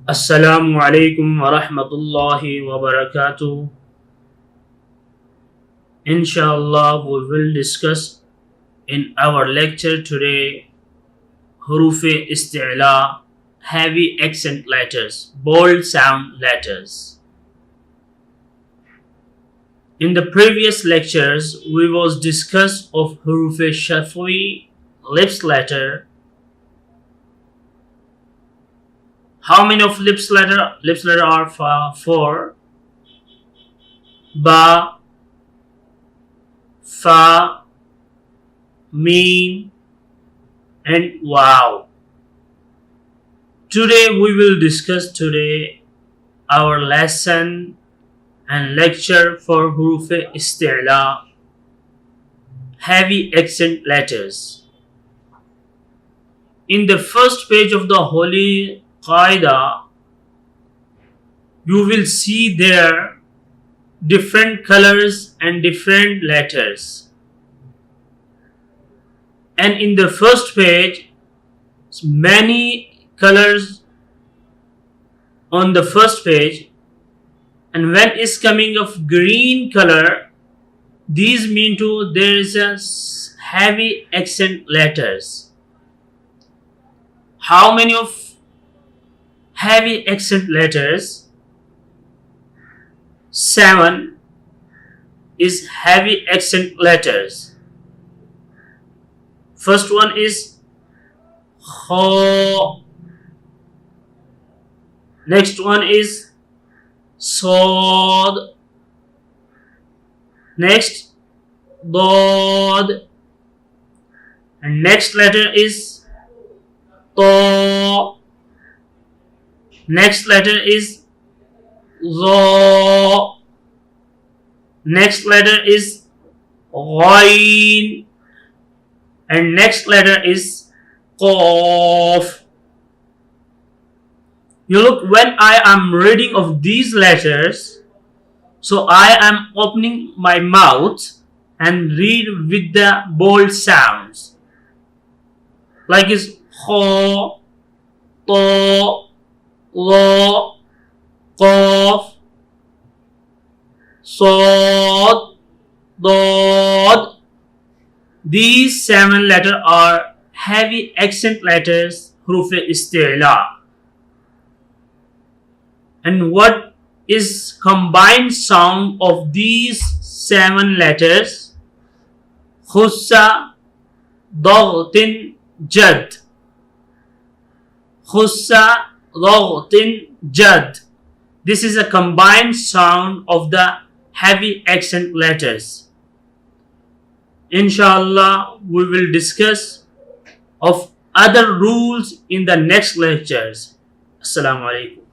Assalamu alaikum wa rahmatullahi wa barakatuh. Inshallah, we will discuss in our lecture today Haroof Istala, heavy accent letters, bold sound letters. In the previous lectures, we was discussed of Haroof Shafwai, lips letter. How many of lips letter are four? Ba, fa, mim, and wow. Today we will discuss our lesson and lecture for Haroof Istala, heavy accent letters. In the first page of the Holy Qaida, you will see there different colors and different letters. And in the first page, many colors on the first page, and when it's coming of green color, these mean to there is a heavy accent letters. How many of heavy accent letters? 7 is heavy accent letters. First one is kha. Next one is sad. Next dad. And next letter is ta. Next letter is za. Next letter is ghain. And next letter is qaf. You look, when I am reading of these letters, so I am opening my mouth and read with the bold sounds. Like is kha, ta, la, qaf, sad, dad. These 7 letters are heavy accent letters, Haroof Istala. And what is combined sound of these 7 letters? Khussa, daghtin, jad. Khussa, daghtin, jad. This is a combined sound of the heavy accent letters. Inshallah, we will discuss of other rules in the next lectures. Assalamu alaikum.